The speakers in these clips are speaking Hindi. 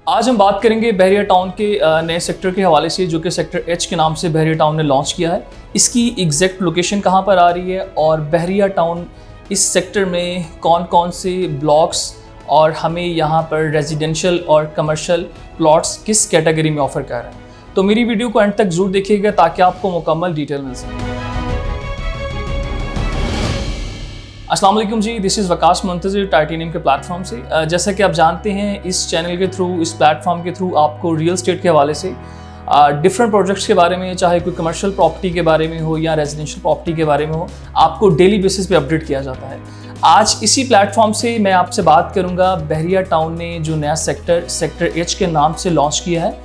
आज हम बात करेंगे बहरिया टाउन के नए सेक्टर के हवाले से, जो कि सेक्टर एच के नाम से बहरिया टाउन ने लॉन्च किया है। इसकी एग्जैक्ट लोकेशन कहाँ पर आ रही है और बहरिया टाउन इस सेक्टर में कौन कौन से ब्लॉक्स और हमें यहाँ पर रेजिडेंशियल और कमर्शियल प्लॉट्स किस कैटेगरी में ऑफर कर रहे हैं। तो मेरी वीडियो को एंड तक जरूर देखिएगा ताकि आपको मुकम्मल डिटेल मिल सके। अस्सलाम वालेकुम जी, दिस इज़ वकास मुंतज़िर टाइटेनियम के प्लेटफॉर्म से। जैसा कि आप जानते हैं, इस चैनल के थ्रू, इस प्लेटफॉर्म के थ्रू आपको रियल एस्टेट के हवाले से डिफरेंट प्रोजेक्ट्स के बारे में, चाहे कोई कमर्शियल प्रॉपर्टी के बारे में हो या रेजिडेंशियल प्रॉपर्टी के बारे में हो, आपको डेली बेसिस पे अपडेट किया जाता है। आज इसी प्लेटफॉर्म से मैं आपसे बात करूंगा बहरिया टाउन ने जो नया सेक्टर एच के नाम से लॉन्च किया है,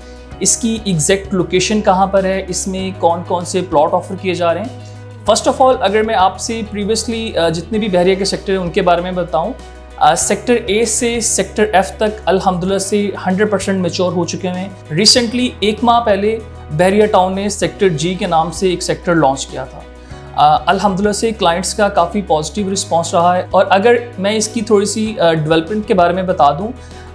इसकी एग्जैक्ट लोकेशन कहाँ पर है, इसमें कौन कौन से प्लॉट ऑफर किए जा रहे हैं। फर्स्ट ऑफ ऑल, अगर मैं आपसे प्रीवियसली जितने भी बहरिया के सेक्टर हैं उनके बारे में बताऊं, सेक्टर ए से सेक्टर एफ तक अल्हम्दुलिल्लाह से 100% मैच्योर हो चुके हैं। रिसेंटली 1 माह पहले बहरिया टाउन ने सेक्टर जी के नाम से एक सेक्टर लॉन्च किया था। अल्हम्दुलिल्लाह से क्लाइंट्स का काफ़ी पॉजिटिव रिस्पांस रहा है। और अगर मैं इसकी थोड़ी सी डेवलपमेंट के बारे में बता दूं,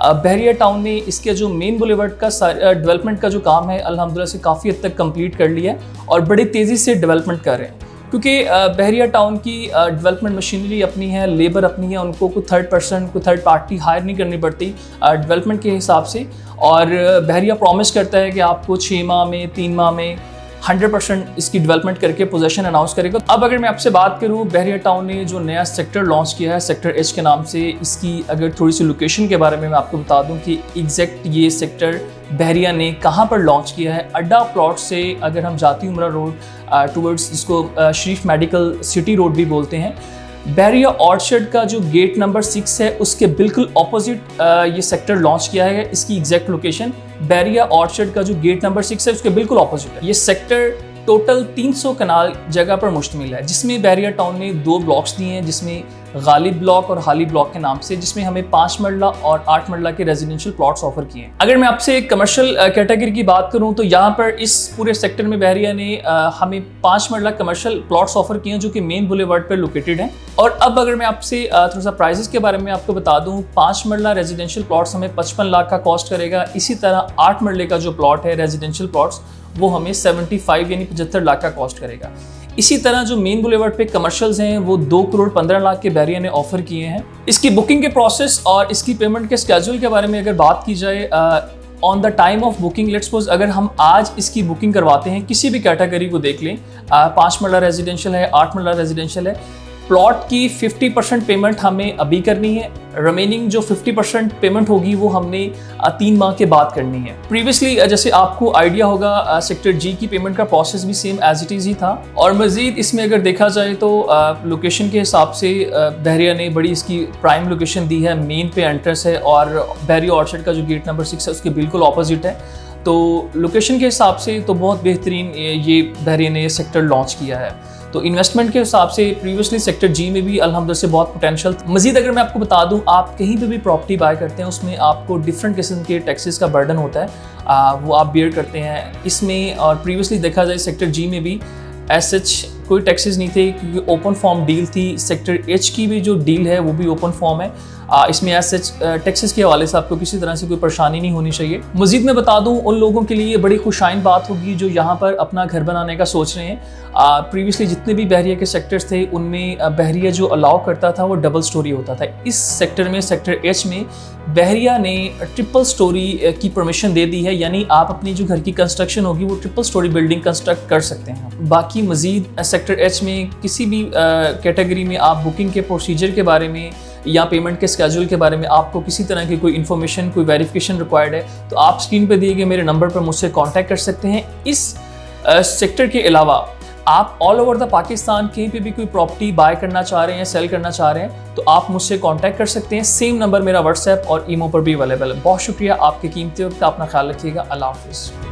बहरिया टाउन ने इसके जो मेन बुलेवर्ड का डेवलपमेंट का जो काम है अल्हम्दुलिल्लाह से काफ़ी हद तक कंप्लीट कर लिया है और बड़ी तेज़ी से डेवलपमेंट कर रहे हैं। क्योंकि बहरिया टाउन की डेवलपमेंट मशीनरी अपनी है, लेबर अपनी है, उनको कोई थर्ड पार्टी हायर नहीं करनी पड़ती डेवलपमेंट के हिसाब से। और बहरिया प्रॉमिस करता है कि आपको 6 माह में, 3 माह में 100% इसकी डेवलपमेंट करके पोजीशन अनाउंस करेगा। अब अगर मैं आपसे बात करूं, बहरिया टाउन ने जो नया सेक्टर लॉन्च किया है सेक्टर एच के नाम से, इसकी अगर थोड़ी सी लोकेशन के बारे में मैं आपको बता दूं कि एग्जैक्ट ये सेक्टर बहरिया ने कहाँ पर लॉन्च किया है। अड्डा प्लॉट से अगर हम जाती उमरा रोड टूवर्ड्स, इसको शरीफ मेडिकल सिटी रोड भी बोलते हैं, बहरिया ऑर्चर्ड का जो गेट नंबर 6 है उसके बिल्कुल ऑपोजिट ये सेक्टर लॉन्च किया है। इसकी एग्जैक्ट लोकेशन बहरिया ऑर्चर्ड का जो गेट नंबर 6 है उसके बिल्कुल ऑपोजिट है। ये सेक्टर टोटल 300 कनाल जगह पर मुश्तमिल है, जिसमें बहरिया टाउन ने 2 ब्लॉक्स दिए हैं, जिसमें गालिब ब्लॉक और हाली ब्लॉक के नाम से, जिसमें हमें 5 मरला और 8 मरला के रेजिडेंशियल प्लॉट्स ऑफर किए हैं। अगर मैं आपसे कमर्शियल कैटेगरी की बात करूं तो यहाँ पर इस पूरे सेक्टर में बहरिया ने हमें 5 मरला कमर्शियल प्लॉट्स ऑफर किए हैं जो कि मेन बुलेवर्ड पर लोकेटेड हैं। और अब अगर मैं आपसे थोड़ा सा प्राइजेस के बारे में आपको बता दूं, 5 मरला रेजिडेंशियल प्लॉट्स हमें 55 लाख का कॉस्ट करेगा। इसी तरह 8 मरले का जो प्लॉट है रेजिडेंशियल प्लॉट्स, वो हमें 75 यानी 75 लाख का कॉस्ट करेगा। इसी तरह जो मेन बुलेवर्ड पे कमर्शियल्स हैं वो 2 करोड़ 15 लाख के बहरिया ने ऑफर किए हैं। इसकी बुकिंग के प्रोसेस और इसकी पेमेंट के स्केड्यूल के बारे में अगर बात की जाए, on the time of booking, let's suppose अगर हम आज इसकी बुकिंग करवाते हैं, किसी भी कैटेगरी को देख लें, 5 मरला रेजिडेंशियल है, 8 मरला रेजिडेंशियल है, प्लॉट की 50% पेमेंट हमें अभी करनी है। रिमेनिंग जो 50% पेमेंट होगी वो हमने 3 माह के बाद करनी है। प्रीवियसली जैसे आपको आइडिया होगा, सेक्टर जी की पेमेंट का प्रोसेस भी सेम एज इट इज़ ही था। और मज़ीद इसमें अगर देखा जाए तो लोकेशन के हिसाब से बहरिया ने बड़ी इसकी प्राइम लोकेशन दी है, मेन पे एंट्रेंस है और बहरिया ऑर्चर्ड का जो गेट नंबर 6 है उसके बिल्कुल ऑपोजिट है। तो लोकेशन के हिसाब से तो बहुत बेहतरीन ये बहरिया ने ये सेक्टर लॉन्च किया है। तो इन्वेस्टमेंट के हिसाब से प्रीवियसली सेक्टर जी में भी अल्हम्दुलिल्लाह से बहुत पोटेंशियल। मज़ीद अगर मैं आपको बता दूं, आप कहीं पे भी प्रॉपर्टी बाय करते हैं उसमें आपको डिफरेंट किस्म के टैक्सेस का बर्डन होता है, वो आप बेयर करते हैं इसमें। और प्रीवियसली देखा जाए सेक्टर जी में भी एज सच कोई टैक्सेस नहीं थे क्योंकि ओपन फॉर्म डील थी। सेक्टर एच की भी जो डील है वो भी ओपन फॉर्म है, इसमें एज सच टैक्सेस के हवाले से आपको किसी तरह से कोई परेशानी नहीं होनी चाहिए। मज़ीद मैं बता दूं, उन लोगों के लिए बड़ी खुशाइन बात होगी जो यहाँ पर अपना घर बनाने का सोच रहे हैं। प्रीवियसली जितने भी बहरिया के सेक्टर्स थे उनमें बहरिया जो अलाउ करता था वो डबल स्टोरी होता था। इस सेक्टर में, सेक्टर एच में, बहरिया ने ट्रिपल स्टोरी की परमिशन दे दी है, यानी आप अपनी जो घर की कंस्ट्रक्शन होगी वो ट्रिपल स्टोरी बिल्डिंग कंस्ट्रक्ट कर सकते हैं। बाकी मज़ीद सेक्टर एच में किसी भी कैटेगरी में आप बुकिंग के प्रोसीजर के बारे में या पेमेंट के स्केड्यूल के बारे में आपको किसी तरह की कोई इन्फॉर्मेशन, कोई वेरिफिकेशन रिक्वायर्ड है तो आप स्क्रीन पर दिए गए मेरे नंबर पर मुझसे कांटेक्ट कर सकते हैं। इस सेक्टर के अलावा आप ऑल ओवर द पाकिस्तान कहीं पे भी कोई प्रॉपर्टी बाय करना चाह रहे हैं, सेल करना चाह रहे हैं तो आप मुझसे कांटेक्ट कर सकते हैं। सेम नंबर मेरा व्हाट्सएप और ईमो पर भी अवेलेबल है। बहुत शुक्रिया आपके कीमती वक्त का, अपना ख्याल रखिएगा। अल्लाह हाफिज़।